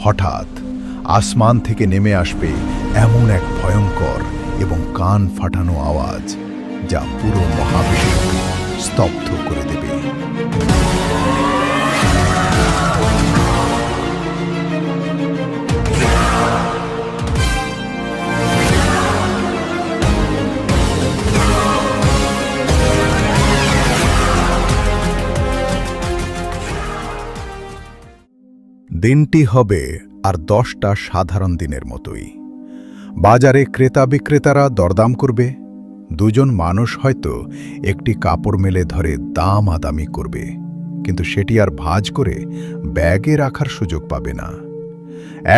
হঠাৎ আসমান থেকে নেমে আসবে এমন এক ভয়ঙ্কর এবং কান ফাটানো আওয়াজ, যা পুরো মহাবিশ্বকে স্তব্ধ করে দেবে। দিনটি হবে আর 10টা সাধারণ দিনের মতোই। বাজারে ক্রেতা বিক্রেতারা দরদাম করবে। দুজন মানুষ হয়তো একটি কাপড় মেলে ধরে দামাদামি করবে, কিন্তু সেটি আর ভাঁজ করে ব্যাগে রাখার সুযোগ পাবে না।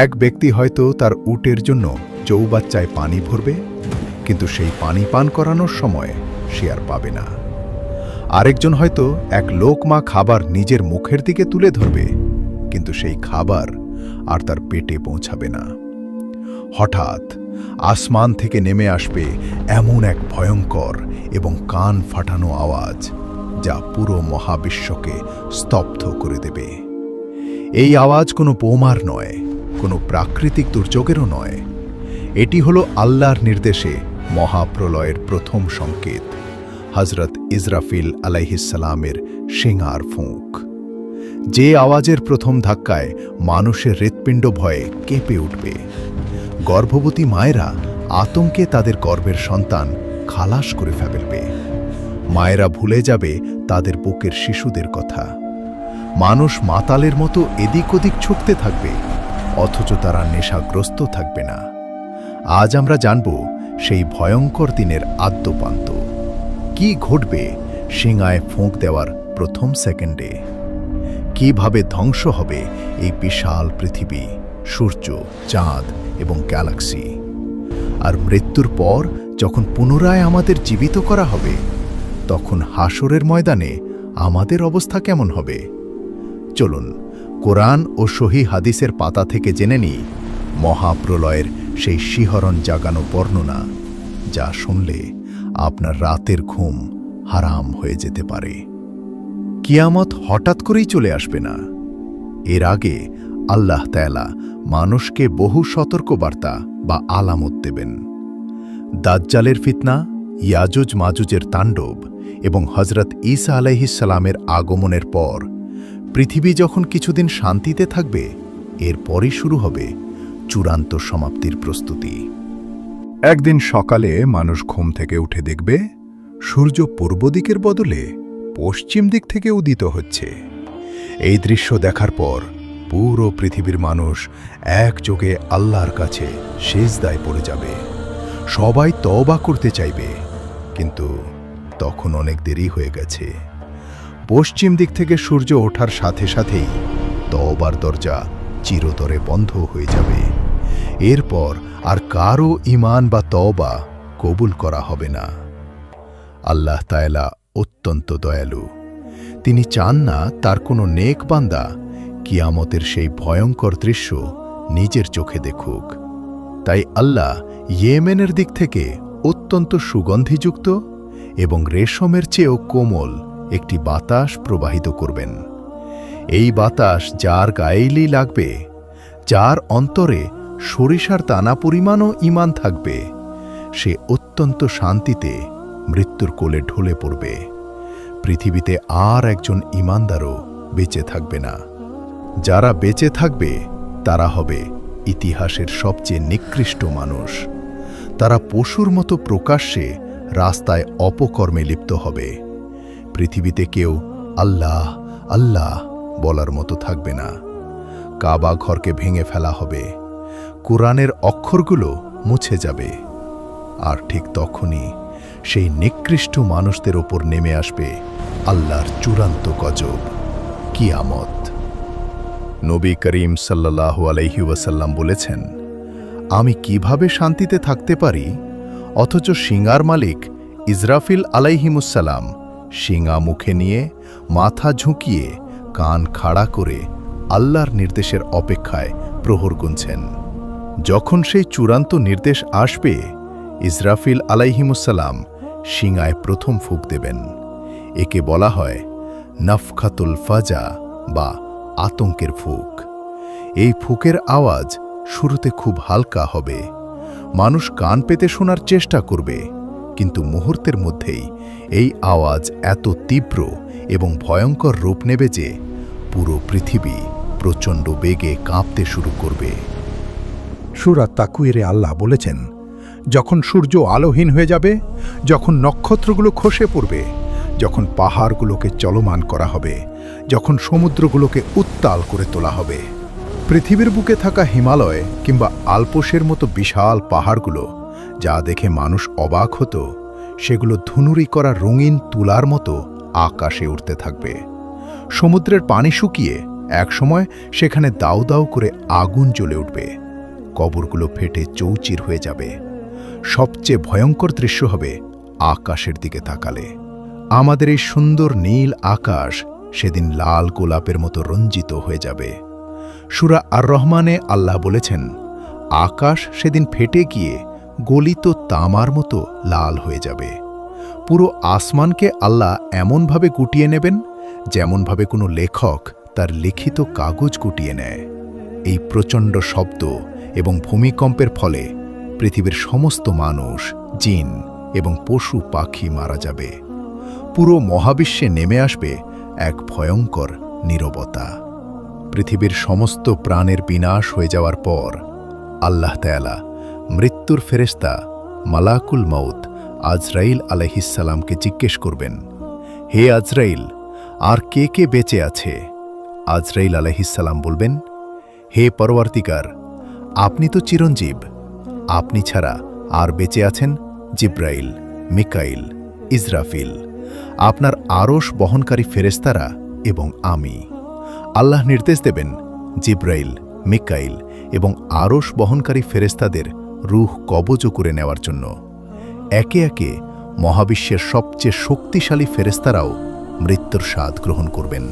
এক ব্যক্তি হয়তো তার উটের জন্য চৌবাচ্চায় পানি ভরবে, কিন্তু সেই পানি পান করানোর সময় সে আর পাবে না। আরেকজন হয়তো এক লোকমা খাবার নিজের মুখের দিকে তুলে ধরবে, কিন্তু সেই খাবার আর তার পেটে পৌঁছাবে না। হঠাৎ আসমান থেকে নেমে আসবে এমন এক ভয়ঙ্কর এবং কান ফাটানো আওয়াজ, যা পুরো মহাবিশ্বকে স্তব্ধ করে দেবে। এই আওয়াজ কোনো বোমার নয়, কোনো প্রাকৃতিক দুর্যোগেরও নয়। এটি হলো আল্লাহর নির্দেশে মহাপ্রলয়ের প্রথম সংকেত, হযরত ইসরাফিল আলাইহিসসালামের শিঙার ফুঁক। যে আওয়াজের প্রথম ধাক্কায় মানুষের হৃৎপিণ্ড ভয়ে কেঁপে উঠবে। গর্ভবতী মায়েরা আতঙ্কে তাদের গর্ভের সন্তান খালাস করে ফেলবে। মায়েরা ভুলে যাবে তাদের বুকের শিশুদের কথা। মানুষ মাতালের মতো এদিক ওদিক ছুটতে থাকবে, অথচ তারা নেশাগ্রস্ত থাকবে না। আজ আমরা জানব সেই ভয়ঙ্কর দিনের আদ্যোপান্ত। কি ঘটবে শিঙায় ফোঁক দেওয়ার প্রথম সেকেন্ডে? কিভাবে ধ্বংস হবে এই বিশাল পৃথিবী, সূর্য, চাঁদ এবং গ্যালাক্সি? আর মৃত্যুর পর যখন পুনরায় আমাদের জীবিত করা হবে, তখন হাসরের ময়দানে আমাদের অবস্থা কেমন হবে? চলুন কোরআন ও সহিহ হাদিসের পাতা থেকে জেনে নিই মহাপ্রলয়ের সেই শিহরণ জাগানো বর্ণনা, যা শুনলে আপনার রাতের ঘুম হারাম হয়ে যেতে পারে। কিয়ামত হঠাৎ করেই চলে আসবে না। এর আগে আল্লাহ তাআলা মানুষকে বহু সতর্কবার্তা বা আলামত দেবেন। দাজ্জালের ফিতনা, ইয়াজুজ মাজুজের তাণ্ডব এবং হযরত ঈসা আলাইহিসসালামের আগমনের পর পৃথিবী যখন কিছুদিন শান্তিতে থাকবে, এরপরই শুরু হবে চূড়ান্ত সমাপ্তির প্রস্তুতি। একদিন সকালে মানুষ ঘুম থেকে উঠে দেখবে সূর্য পূর্ব দিকের বদলে পশ্চিম দিক থেকে উদিত হচ্ছে। এই দৃশ্য দেখার পর পুরো পৃথিবীর মানুষ একযোগে আল্লাহর কাছে সিজদায় পড়ে যাবে। সবাই তওবা করতে চাইবে, কিন্তু তখন অনেক দেরি হয়ে গেছে। পশ্চিম দিক থেকে সূর্য ওঠার সাথে সাথেই তওবার দরজা চিরতরে বন্ধ হয়ে যাবে। এরপর আর কারো ঈমান বা তওবা কবুল করা হবে না। আল্লাহ তাআলা অত্যন্ত দয়ালু। তিনি চান না তার কোনো নেক বান্দা কিয়ামতের সেই ভয়ঙ্কর দৃশ্য নিজের চোখে দেখুক। তাই আল্লাহ ইয়েমেনের দিক থেকে অত্যন্ত সুগন্ধিযুক্ত এবং রেশমের চেয়েও কোমল একটি বাতাস প্রবাহিত করবেন। এই বাতাস যার গায়েই লাগবে, যার অন্তরে সরিষার দানা পরিমাণও ঈমান থাকবে, সে অত্যন্ত শান্তিতে মৃত্যুর কোলে ঢলে পড়বে। পৃথিবীতে আর একজন ঈমানদারও বেঁচে থাকবে না। যারা বেঁচে থাকবে তারা হবে ইতিহাসের সবচেয়ে নিকৃষ্ট মানুষ। তারা পশুর মতো প্রকাশ্যে রাস্তায় অপকর্মে লিপ্ত হবে। পৃথিবীতে কেউ আল্লাহ আল্লাহ বলার মতো থাকবে না। কাবা ঘরকে ভেঙে ফেলা হবে, কোরআনের অক্ষরগুলো মুছে যাবে। আর ঠিক তখনই সেই নিকৃষ্ট মানুষদের ওপর নেমে আসবে আল্লাহর চূড়ান্ত গজব, কিয়ামত। নবী করিম সাল্লাল্লাহু আলাইহি ওয়াসাল্লাম বলেছেন, আমি কিভাবে শান্তিতে থাকতে পারি অথচ শিঙার মালিক ইসরাফিল আলাইহিমুসসালাম শিঙা মুখে নিয়ে মাথা ঝুঁকিয়ে কান খাড়া করে আল্লাহর নির্দেশের অপেক্ষায় প্রহর গুনছেন। যখন সেই চূড়ান্ত নির্দেশ আসবে, ইসরাফিল আলাইহিমুসসালাম শিঙায় প্রথম ফুঁক দেবেন। একে বলা হয় নাফখাতুল ফাজা বা আতঙ্কের ফুঁক। এই ফুঁকের আওয়াজ শুরুতে খুব হালকা হবে, মানুষ কান পেতে শোনার চেষ্টা করবে, কিন্তু মুহূর্তের মধ্যেই এই আওয়াজ এত তীব্র এবং ভয়ঙ্কর রূপ নেবে যে পুরো পৃথিবী প্রচণ্ড বেগে কাঁপতে শুরু করবে। সূরা তাকওয়িরে আল্লাহ বলেছেন, যখন সূর্য আলোহীন হয়ে যাবে, যখন নক্ষত্রগুলো খসে পড়বে, যখন পাহাড়গুলোকে চলমান করা হবে, যখন সমুদ্রগুলোকে উত্তাল করে তোলা হবে, পৃথিবীর বুকে থাকা হিমালয় কিংবা আল্পসের মতো বিশাল পাহাড়গুলো যা দেখে মানুষ অবাক হতো, সেগুলো ধুনুরি করা রঙিন তুলার মতো আকাশে উঠতে থাকবে। সমুদ্রের পানি শুকিয়ে একসময় সেখানে দাউ দাউ করে আগুন জ্বলে উঠবে, কবরগুলো ফেটে চৌচির হয়ে যাবে। সবচেয়ে ভয়ঙ্কর দৃশ্য হবে আকাশের দিকে তাকালে। আমাদের এই সুন্দর নীল আকাশ সেদিন লাল গোলাপের মতো রঞ্জিত হয়ে যাবে। সূরা আর রহমানে আল্লাহ বলেছেন, আকাশ সেদিন ফেটে গিয়ে গলিত তামার মতো লাল হয়ে যাবে। পুরো আসমানকে আল্লাহ এমনভাবে গুটিয়ে নেবেন যেমনভাবে কোনো লেখক তার লিখিত কাগজ গুটিয়ে নেয়। এই প্রচণ্ড শব্দ এবং ভূমিকম্পের ফলে পৃথিবীর সমস্ত মানুষ, জিন এবং পশু পাখি মারা যাবে। পুরো মহাবিশ্বে নেমে আসবে এক ভয়ঙ্কর নীরবতা। পৃথিবীর সমস্ত প্রাণের বিনাশ হয়ে যাওয়ার পর আল্লাহ তাআলা মৃত্যুর ফেরেশতা মালাকুল মউত আজরাইল আলাইহিসসালামকে জিজ্ঞেস করবেন, হে আজরাইল, আর কে কে বেঁচে আছে? আজরাইল আলাইহিসসালাম বলবেন, হে পরওয়ার্তিকার, আপনি তো চিরঞ্জীব, আপনি ছাড়া আর বেঁচে আছেন জিব্রাইল, মিকাইল, ইসরাফিল, আপনার আরশ বহনকারী ফেরেশতারা এবং আমি। আল্লাহ নির্দেশ দেবেন জিব্রাইল, মিকাইল এবং আরশ বহনকারী ফেরেশতাদের রূহ কবজ করে নেওয়ার জন্য। একে একে মহাবিশ্বের সবচেয়ে শক্তিশালী ফেরেশতারাও মৃত্যুর স্বাদ গ্রহণ করবেন।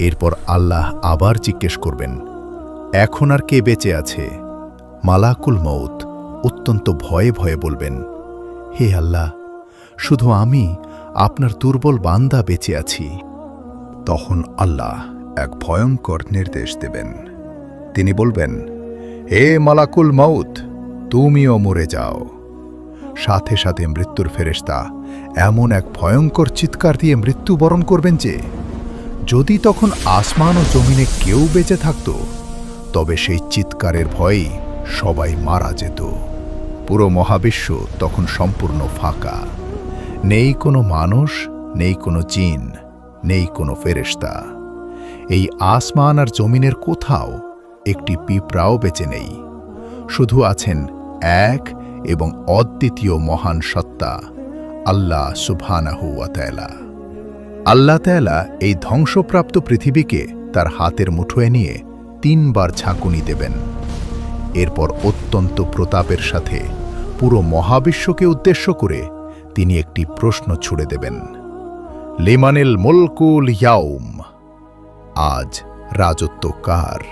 এরপর আল্লাহ আবার জিজ্ঞেস করবেন, এখন আর কে বেঁচে আছে? মালাকুল মউত অত্যন্ত ভয়ে ভয়ে বলবেন, হে আল্লাহ, শুধু আমি আপনার দুর্বল বান্দা বেঁচে আছি। তখন আল্লাহ এক ভয়ঙ্কর নির্দেশ দেবেন। তিনি বলবেন, হে মালাকুল মউত, তুমিও মরে যাও। সাথে সাথে মৃত্যুর ফেরেশতা এমন এক ভয়ঙ্কর চিৎকার দিয়ে মৃত্যুবরণ করবেন যে যদি তখন আসমান ও জমিনে কেউ বেঁচে থাকত, তবে সেই চিৎকারের ভয়েই সবাই মারা যেত। পুরো মহাবিশ্ব তখন সম্পূর্ণ ফাঁকা। নেই কোনো মানুষ, নেই কোনো জিন, নেই কোনো ফেরেশতা। এই আসমান আর জমিনের কোথাও একটি পিঁপড়াও বেঁচে নেই। শুধু আছেন এক এবং অদ্বিতীয় মহান সত্তা আল্লাহ সুবহানাহু ওয়া তাআলা। আল্লাহ তাআলা এই ধ্বংসপ্রাপ্ত পৃথিবীকে তার হাতের মুঠোয় নিয়ে 3 বার ঝাঁকুনি দেবেন। এরপর অত্যন্ত প্রতাপের সাথে পুরো মহাবিশ্বকে উদ্দেশ্য করে তিনি একটি প্রশ্ন ছুড়ে দেবেন, লিমানিল মুলকুল ইয়াউম, আজ রাজত্ব কার?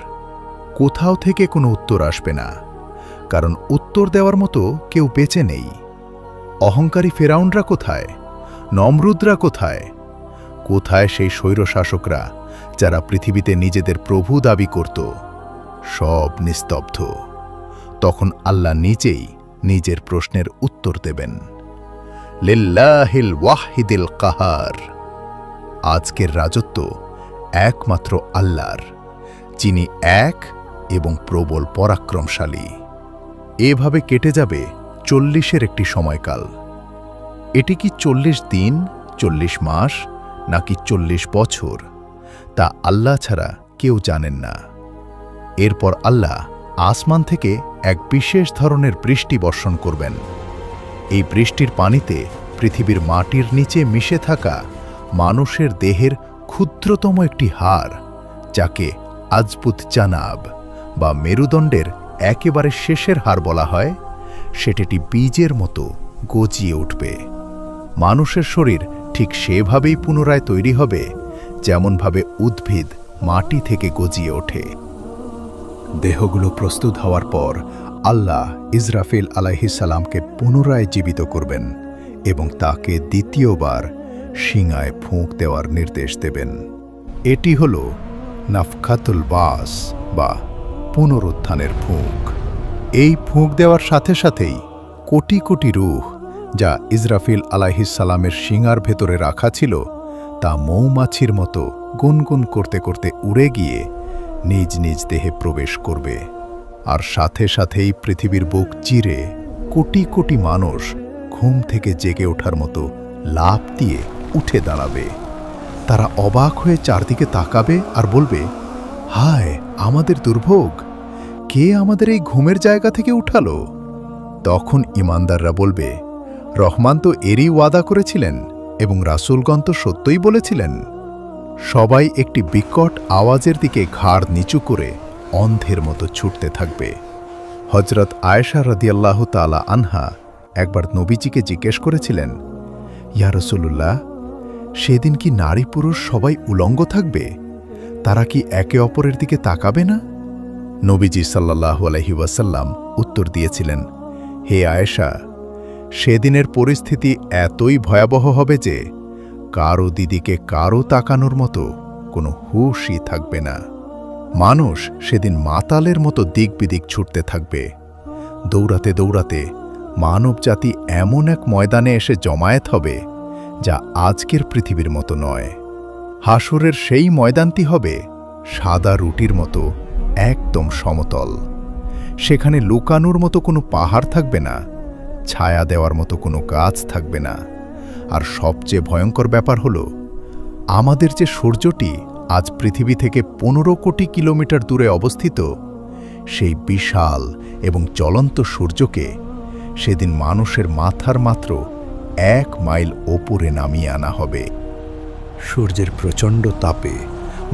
কোথাও থেকে কোনো উত্তর আসবে না, কারণ উত্তর দেওয়ার মতো কেউ বেঁচে নেই। অহংকারী ফেরাউনরা কোথায়? নমরুদরা কোথায়? কোথায় সেই স্বৈরশাসকরা যারা পৃথিবীতে নিজেদের প্রভু দাবি করত? সব নিস্তব্ধ। তখন আল্লাহ নিজেই নিজের প্রশ্নের উত্তর দেবেন, লিল্লাহিল ওয়াহিদিল কাহার, আজকের রাজত্ব একমাত্র আল্লাহর, যিনি এক এবং প্রবল পরাক্রমশালী। এভাবে কেটে যাবে 40-এর একটি সময়কাল। এটি কি 40 দিন, 40 মাস নাকি 40 বছর, তা আল্লাহ ছাড়া কেউ জানেন না। এরপর আল্লাহ আসমান থেকে এক বিশেষ ধরনের বৃষ্টি বর্ষণ করবেন। এই বৃষ্টির পানিতে পৃথিবীর মাটির নিচে মিশে থাকা মানুষের দেহের ক্ষুদ্রতম একটি হাড়, যাকে আজপুত জানাব বা মেরুদণ্ডের একেবারে শেষের হাড় বলা হয়, সেটি বীজের মতো গজিয়ে উঠবে। মানুষের শরীর ঠিক সেভাবেই পুনরায় তৈরি হবে যেমনভাবে উদ্ভিদ মাটি থেকে গজিয়ে ওঠে। দেহগুলো প্রস্তুত হওয়ার পর আল্লাহ ইসরাফিল আলাইহিসসালামকে পুনরায় জীবিত করবেন এবং তাকে দ্বিতীয়বার শিঙায় ফুঁক দেওয়ার নির্দেশ দেবেন। এটি হল নাফখাতুল বাস বা পুনরুত্থানের ফুঁক। এই ফুঁক দেওয়ার সাথে সাথেই কোটি কোটি রূহ যা ইসরাফিল আলাইহিসসালামের শিঙার ভেতরে রাখা ছিল তা মৌমাছির মতো গুনগুন করতে করতে উড়ে গিয়ে নিজ নিজ দেহে প্রবেশ করবে। আর সাথে সাথেই পৃথিবীর বুক চিরে কোটি কোটি মানুষ ঘুম থেকে জেগে ওঠার মতো লাফ দিয়ে উঠে দাঁড়াবে। তারা অবাক হয়ে চারদিকে তাকাবে আর বলবে, হায় আমাদের দুর্ভোগ, কে আমাদের এই ঘুমের জায়গা থেকে উঠালো? তখন ঈমানদাররা বলবে, রহমান তো এরই ওয়াদা করেছিলেন এবং রাসূলগণ তো সত্যই বলেছিলেন। সবাই একটি বিকট আওয়াজের দিকে ঘাড় নিচু করে অন্ধের মতো ছুটতে থাকবে। হযরত আয়েশা রাদিয়াল্লাহু তাআলা আনহা একবার নবীজিকে জিজ্ঞেস করেছিলেন, ইয়া রাসূলুল্লাহ, সেদিন কি নারী পুরুষ সবাই উলঙ্গ থাকবে? তারা কি একে অপরের দিকে তাকাবে না? নবীজি সাল্লাল্লাহু আলাইহি ওয়াসাল্লাম উত্তর দিয়েছিলেন, হে আয়েশা, সেদিনের পরিস্থিতি এতই ভয়াবহ হবে যে কারো দিদিকে কারো তাকানোর মতো কোনো হুশই থাকবে না। মানুষ সেদিন মাতালের মতো দিক বিদিক ছুটতে থাকবে। দৌড়াতে দৌড়াতে মানবজাতি এমন এক ময়দানে এসে জমায়েত হবে যা আজকের পৃথিবীর মতো নয়। হাসরের সেই ময়দানটি হবে সাদা রুটির মতো একদম সমতল। সেখানে লুকানোর মতো কোনো পাহাড় থাকবে না, ছায়া দেওয়ার মতো কোনো গাছ থাকবে না। আর সবচেয়ে ভয়ঙ্কর ব্যাপার হলো, আমাদের যে সূর্যটি আজ পৃথিবী থেকে 15 কোটি কিলোমিটার দূরে অবস্থিত, সেই বিশাল এবং জ্বলন্ত সূর্যকে সেদিন মানুষের মাথার মাত্র 1 মাইল ওপরে নামিয়ে আনা হবে। সূর্যের প্রচণ্ড তাপে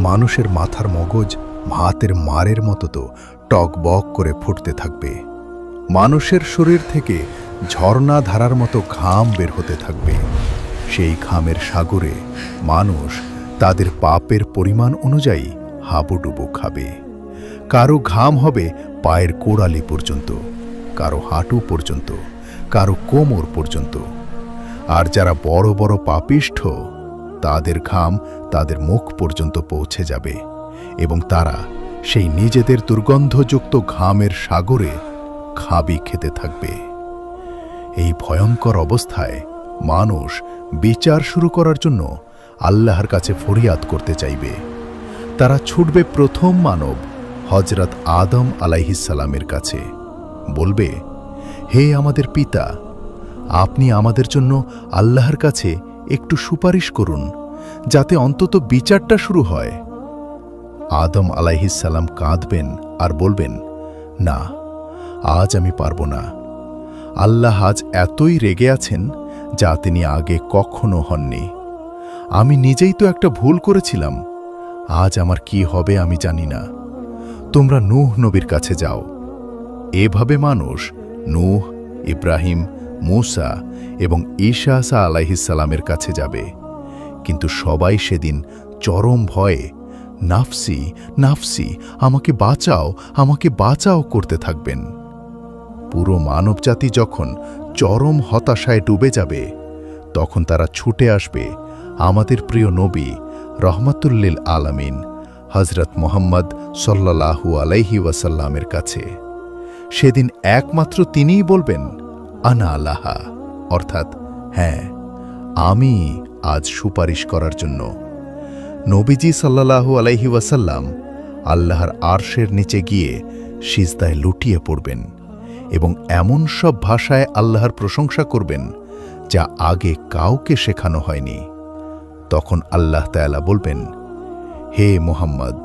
মানুষের মাথার মগজ ভাতের মারের মতো তো টকবক করে ফুটতে থাকবে। মানুষের শরীর থেকে ঝর্ণা ধারার মতো ঘাম বের হতে থাকবে। সেই ঘামের সাগরে মানুষ তাদের পাপের পরিমাণ অনুযায়ী হাবুডুবু খাবে। কারো ঘাম হবে পায়ের কোড়ালি পর্যন্ত, কারো হাঁটু পর্যন্ত, কারো কোমর পর্যন্ত। আর যারা বড় বড় পাপিষ্ঠ, তাদের ঘাম তাদের মুখ পর্যন্ত পৌঁছে যাবে এবং তারা সেই নিজেদের দুর্গন্ধযুক্ত ঘামের সাগরে খাবি খেতে থাকবে। এই ভয়ঙ্কর অবস্থায় মানুষ বিচার শুরু করার জন্য আল্লাহর কাছে ফরিয়াদ করতে চাইবে। তারা ছুটবে প্রথম মানব হযরত আদম আলাইহিসসালামের কাছে, বলবে, হে আমাদের পিতা, আপনি আমাদের জন্য আল্লাহর কাছে একটু সুপারিশ করুন, যাতে অন্তত বিচারটা শুরু হয়। আদম আলাইহিসসালাম কাঁদবেন আর বলবেন, না, আজ আমি পারব না। আল্লাহ আজ এতই রেগে আছেন যা তিনি আগে কখনো হননি। আমি নিজেই তো একটা ভুল করেছিলাম, আজ আমার কি হবে আমি জানি না। তোমরা নূহ নবীর কাছে যাও। এভাবে মানুষ নূহ, ইব্রাহিম, মূসা এবং ঈসা আলাইহিসসালামের কাছে যাবে। কিন্তু সবাই সেদিন চরম ভয়ে নাফসি নাফসি, আমাকে বাঁচাও, আমাকে বাঁচাও করতে থাকবেন। পুরো মানবজাতি যখন চরম হতাশায় ডুবে যাবে, তখন তারা ছুটে আসবে আমাদের প্রিয় নবী রহমাতুল্লিল আলামিন হযরত মুহাম্মদ সাল্লাল্লাহু আলাইহি ওয়াসাল্লামের কাছে। সেদিন একমাত্র তিনিই বলবেন, আনা আলাহা, অর্থাৎ হ্যাঁ, আমি আজ সুপারিশ করার জন্য। নবীজি সাল্লাল্লাহু আলাইহি ওয়াসাল্লাম আল্লাহর আরশের নিচে গিয়ে সিজদায় লুটিয়ে পড়বেন এবং এমন সব ভাষায় আল্লাহর প্রশংসা করবেন যা আগে কাউকে শেখানো হয়নি। তখন আল্লাহ তাআলা বলবেন, হে মুহাম্মদ,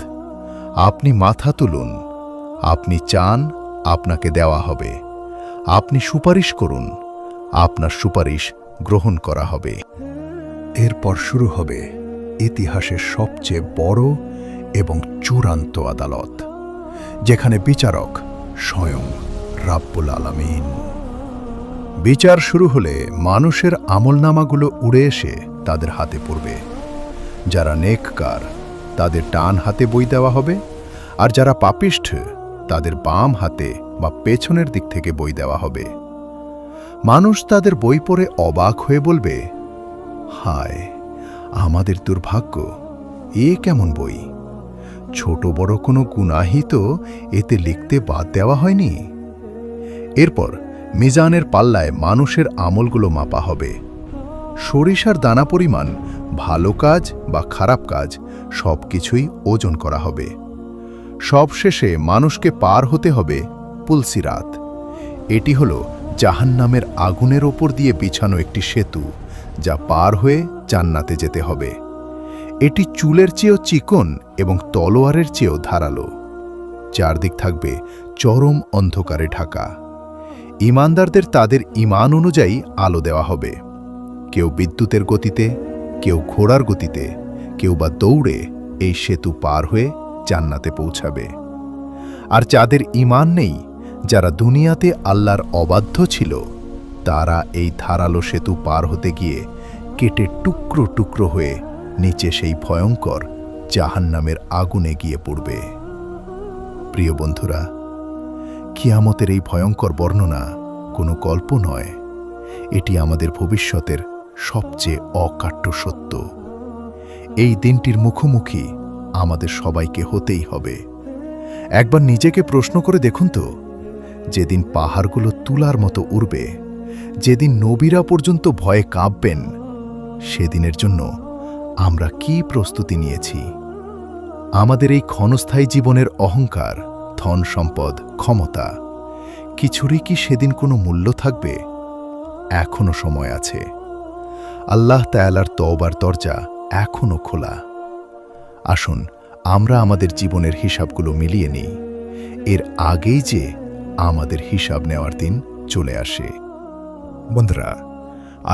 আপনি মাথা তুলুন, আপনি চান আপনাকে দেওয়া হবে, আপনি সুপারিশ করুন, আপনার সুপারিশ গ্রহণ করা হবে। এরপর শুরু হবে ইতিহাসের সবচেয়ে বড় এবং চূড়ান্ত আদালত, যেখানে বিচারক স্বয়ং রাব্বুল আলামিন। বিচার শুরু হলে মানুষের আমলনামাগুলো উড়ে এসে তাদের হাতে পড়বে। যারা নেককার তাদের ডান হাতে বই দেওয়া হবে, আর যারা পাপিষ্ঠ তাদের বাম হাতে বা পেছনের দিক থেকে বই দেওয়া হবে। মানুষ তাদের বই পড়ে অবাক হয়ে বলবে, হায় আমাদের দুর্ভাগ্য, এ কেমন বই! ছোট বড় কোনো গুনাহই তো এতে লিখতে বাদ দেওয়া হয়নি। এরপর মিজানের পাল্লায় মানুষের আমলগুলো মাপা হবে। সরিষার দানা পরিমাণ ভালো কাজ বা খারাপ কাজ সব কিছুই ওজন করা হবে। সবশেষে মানুষকে পার হতে হবে পুলসিরাত। এটি হল জাহান্নামের আগুনের ওপর দিয়ে বিছানো একটি সেতু, যা পার হয়ে জান্নাতে যেতে হবে। এটি চুলের চেয়েও চিকন এবং তলোয়ারের চেয়েও ধারালো। চারদিক থাকবে চরম অন্ধকারে ঢাকা। ঈমানদারদের তাদের ঈমান অনুযায়ী আলো দেওয়া হবে। কেউ বিদ্যুতের গতিতে, কেউ ঘোড়ার গতিতে, কেউ বা দৌড়ে এই সেতু পার হয়ে জান্নাতে পৌঁছাবে। আর যাদের ঈমান নেই, যারা দুনিয়াতে আল্লাহর অবাধ্য ছিল, তারা এই ধারালো সেতু পার হতে গিয়ে কেটে টুকরো টুকরো হয়ে নিচে সেই ভয়ঙ্কর জাহান্নামের আগুনে গিয়ে পড়বে। প্রিয় বন্ধুরা, কিয়ামতের এই ভয়ঙ্কর বর্ণনা কোনো গল্প নয়, এটি আমাদের ভবিষ্যতের সবচেয়ে অকাট্য সত্য। এই দিনটির মুখোমুখি আমাদের সবাইকে হতেই হবে। একবার নিজেকে প্রশ্ন করে দেখুন তো, যেদিন পাহাড়গুলো তুলার মতো উড়বে, যেদিন নবীরা পর্যন্ত ভয়ে কাঁপবেন, সেদিনের জন্য আমরা কি প্রস্তুতি নিয়েছি? আমাদের এই ক্ষণস্থায়ী জীবনের অহংকার, ধন সম্পদ, ক্ষমতা, কিছুরই কি সেদিন কোনো মূল্য থাকবে? এখনো সময় আছে। আল্লাহ তাআলার তওবার দরজা এখনো খোলা। আসুন আমরা আমাদের জীবনের হিসাবগুলো মিলিয়ে নিই, এর আগেই যে আমাদের হিসাব নেওয়ার দিন চলে আসে। বন্ধুরা,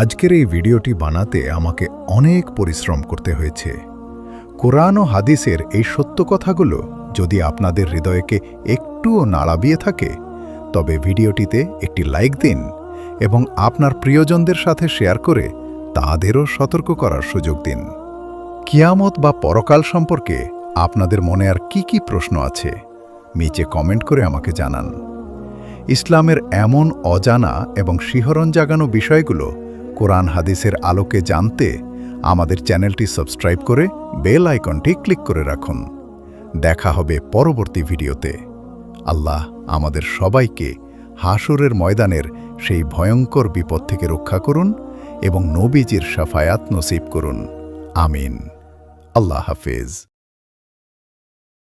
আজকের এই ভিডিওটি বানাতে আমাকে অনেক পরিশ্রম করতে হয়েছে। কোরআন ও হাদিসের এই সত্য কথাগুলো যদি আপনাদের হৃদয়কে একটুও নাড়াবিয়ে থাকে, তবে ভিডিওটিতে একটি লাইক দিন এবং আপনার প্রিয়জনদের সাথে শেয়ার করে তাদেরও সতর্ক করার সুযোগ দিন। কিয়ামত বা পরকাল সম্পর্কে আপনাদের মনে আর কি কি প্রশ্ন আছে, নিচে কমেন্ট করে আমাকে জানান। ইসলামের এমন অজানা এবং শিহরণ জাগানো বিষয়গুলো কোরআন হাদিসের আলোকে জানতে আমাদের চ্যানেলটি সাবস্ক্রাইব করে বেল আইকনটি ক্লিক করে রাখুন। দেখা হবে পরবর্তী ভিডিওতে। আল্লাহ আমাদের সবাইকে হাসরের ময়দানের সেই ভয়ঙ্কর বিপদ থেকে রক্ষা করুন এবং নবীজির শাফায়াত নসিব করুন। আমিন। আল্লাহ হাফেজ।